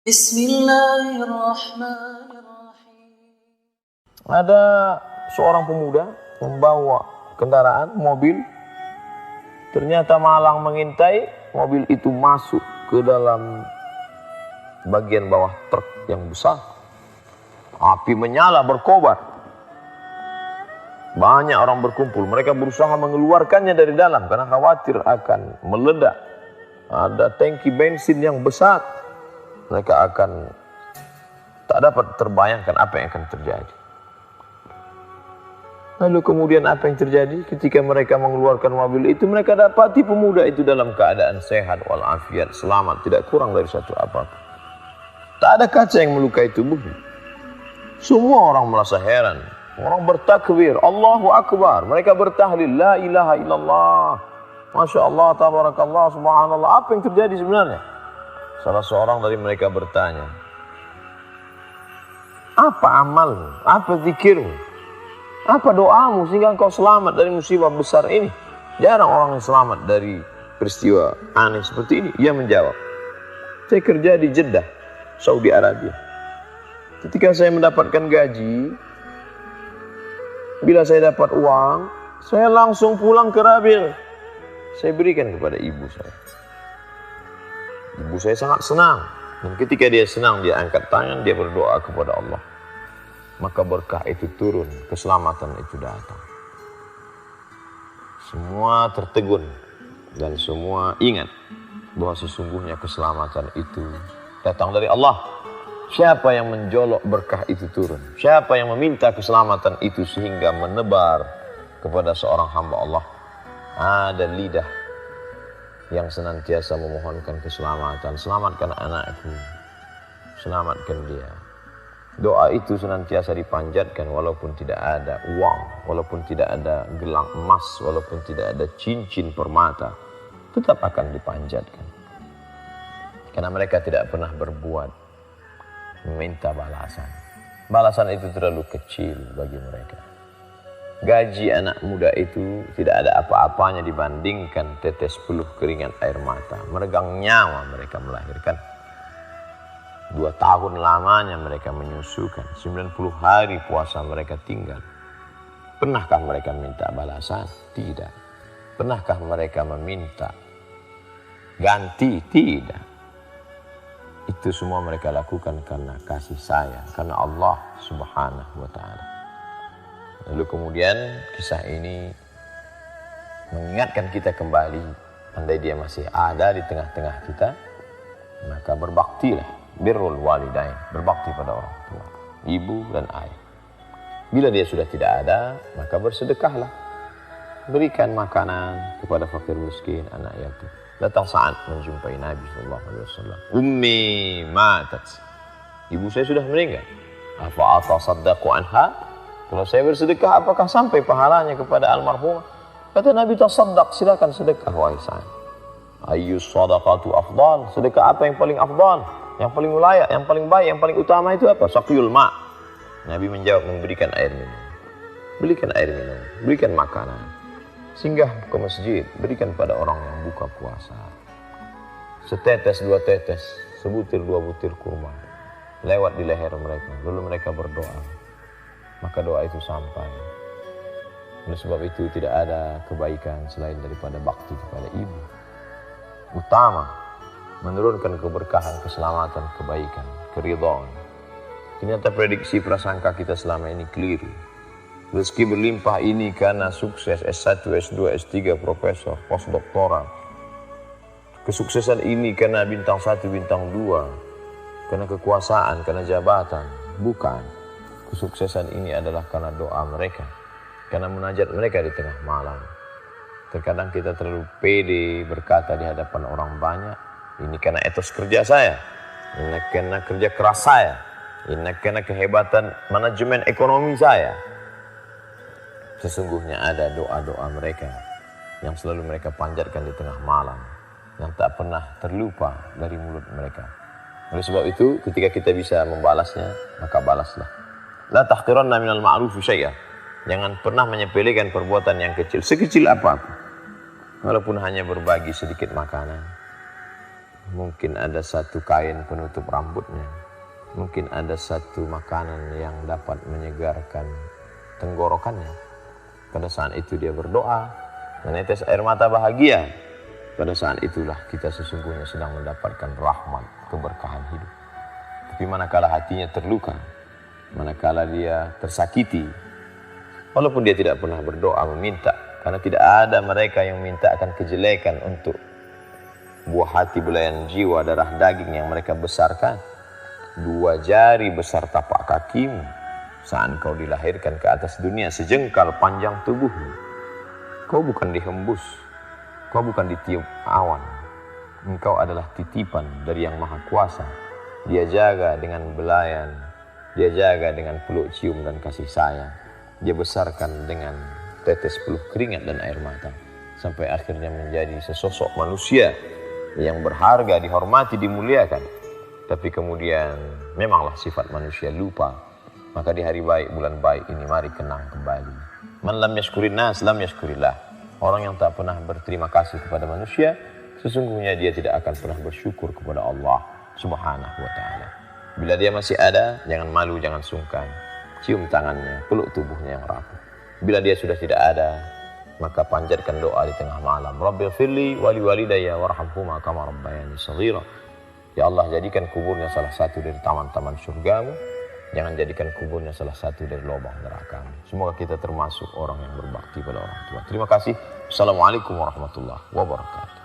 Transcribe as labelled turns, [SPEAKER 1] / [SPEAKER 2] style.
[SPEAKER 1] Bismillahirrahmanirrahim.
[SPEAKER 2] Ada seorang pemuda membawa kendaraan, mobil. Ternyata malang mengintai, mobil itu masuk ke dalam bagian bawah truk yang besar. Api menyala, berkobar. Banyak orang berkumpul, mereka berusaha mengeluarkannya dari dalam karena khawatir akan meledak. Ada tangki bensin yang besar. Mereka akan tak dapat terbayangkan apa yang akan terjadi. Lalu kemudian apa yang terjadi ketika mereka mengeluarkan mobil itu? Mereka dapati pemuda itu dalam keadaan sehat walafiat, selamat, tidak kurang dari satu apapun. Tak ada kaca yang melukai tubuhnya. Semua orang merasa heran. Orang bertakbir, Allahu Akbar. Mereka bertahlil, la ilaha illallah. Masya Allah, tabarakallah, subhanallah. Apa yang terjadi sebenarnya? Salah seorang dari mereka bertanya, apa amalmu? Apa zikirmu? Apa doamu sehingga engkau selamat dari musibah besar ini? Jarang orang yang selamat dari peristiwa aneh seperti ini. Ia menjawab, saya kerja di Jeddah, Saudi Arabia. Ketika saya mendapatkan gaji, bila saya dapat uang, saya langsung pulang ke Rabil. Saya berikan kepada ibu saya. Ibu saya sangat senang. Dan ketika dia senang, dia angkat tangan, dia berdoa kepada Allah. Maka berkah itu turun, keselamatan itu datang. Semua tertegun dan semua ingat bahwa sesungguhnya keselamatan itu datang dari Allah. Siapa yang menjolok berkah itu turun? Siapa yang meminta keselamatan itu sehingga menebar kepada seorang hamba Allah? Ada lidah yang senantiasa memohonkan keselamatan. Selamatkan anakku, selamatkan dia. Doa itu senantiasa dipanjatkan walaupun tidak ada uang, walaupun tidak ada gelang emas, walaupun tidak ada cincin permata, tetap akan dipanjatkan. Karena mereka tidak pernah berbuat meminta balasan. Balasan itu terlalu kecil bagi mereka. Gaji anak muda itu tidak ada apa-apanya dibandingkan tetes peluh keringat air mata. Meregang nyawa mereka melahirkan. 2 tahun lamanya mereka menyusukan. 90 hari puasa mereka tinggal. Pernahkah mereka minta balasan? Tidak. Pernahkah mereka meminta ganti? Tidak. Itu semua mereka lakukan karena kasih sayang, karena Allah Subhanahu wa ta'ala. Lalu kemudian kisah ini mengingatkan kita kembali, andai dia masih ada di tengah-tengah kita, maka berbaktilah, birrul walidain, berbakti pada orang tua, ibu dan ayah. Bila dia sudah tidak ada, maka bersedekahlah, berikan makanan kepada fakir miskin, anak yatim. Datang saat menjumpai Nabi SAW. Ummi matat. Ibu saya sudah meninggal. Apa atasaddaqu anha? Kalau saya bersedekah, apakah sampai pahalanya kepada almarhumah? Kata Nabi, tasaddaq, silakan sedekah wahai saya. Ayyus sadaqatu afdal? Sedekah apa yang paling afdal? Yang paling layak, yang paling baik, yang paling utama itu apa? Saqiyul ma'. Nabi menjawab, memberikan air minum. Berikan air minum, berikan makanan. Singgah ke masjid, berikan pada orang yang buka puasa. Setetes, 2 tetes, sebutir 2 butir kurma. Lewat di leher mereka, lalu mereka berdoa. Maka doa itu sampai. Oleh sebab itu tidak ada kebaikan selain daripada bakti kepada ibu. Utama, menurunkan keberkahan, keselamatan, kebaikan, keridhaan. Ternyata prediksi prasangka kita selama ini keliru. Rezeki berlimpah ini karena sukses S1, S2, S3, profesor, postdoktoral. Kesuksesan ini karena bintang 1, bintang 2, karena kekuasaan, karena jabatan. Bukan. Kesuksesan ini adalah karena doa mereka, karena munajat mereka di tengah malam. Terkadang kita terlalu pede berkata di hadapan orang banyak, ini karena etos kerja saya, ini karena kerja keras saya, ini karena kehebatan manajemen ekonomi saya. Sesungguhnya ada doa-doa mereka yang selalu mereka panjatkan di tengah malam, yang tak pernah terlupa dari mulut mereka. Oleh sebab itu, ketika kita bisa membalasnya, maka balaslah. La tahqiranna minal ma'rufi syai'ah. Jangan pernah menyepelekan perbuatan yang kecil, sekecil apapun. Walaupun hanya berbagi sedikit makanan, mungkin ada satu kain penutup rambutnya, mungkin ada satu makanan yang dapat menyegarkan tenggorokannya. Pada saat itu dia berdoa, menetes air mata bahagia. Pada saat itulah kita sesungguhnya sedang mendapatkan rahmat, keberkahan hidup. Tapi manakala hatinya terluka, manakala dia tersakiti, walaupun dia tidak pernah berdoa meminta, karena tidak ada mereka yang minta akan kejelekan untuk buah hati, belayan jiwa, darah daging yang mereka besarkan. 2 jari besar tapak kakimu saat kau dilahirkan ke atas dunia, sejengkal panjang tubuhmu. Kau bukan dihembus, kau bukan ditiup awan. Engkau adalah titipan dari Yang Maha Kuasa. Dia jaga dengan belayan, dia jaga dengan peluk cium dan kasih sayang. Dia besarkan dengan tetes peluh keringat dan air mata, sampai akhirnya menjadi sesosok manusia yang berharga, dihormati, dimuliakan. Tapi kemudian memanglah sifat manusia lupa. Maka di hari baik, bulan baik ini mari kenang kembali. Man lam yashkurin nas lam yashkurillah. Orang yang tak pernah berterima kasih kepada manusia, sesungguhnya dia tidak akan pernah bersyukur kepada Allah Subhanahu wa ta'ala. Bila dia masih ada, jangan malu, jangan sungkan. Cium tangannya, peluk tubuhnya yang rapuh. Bila dia sudah tidak ada, maka panjatkan doa di tengah malam. Rabbighfirli wa liwalidayya warhamhuma kama rabbayani shaghira. Ya Allah, jadikan kuburnya salah satu dari taman-taman surgamu. Jangan jadikan kuburnya salah satu dari lubang neraka-Mu. Semoga kita termasuk orang yang berbakti pada orang tua. Terima kasih. Assalamualaikum warahmatullahi wabarakatuh.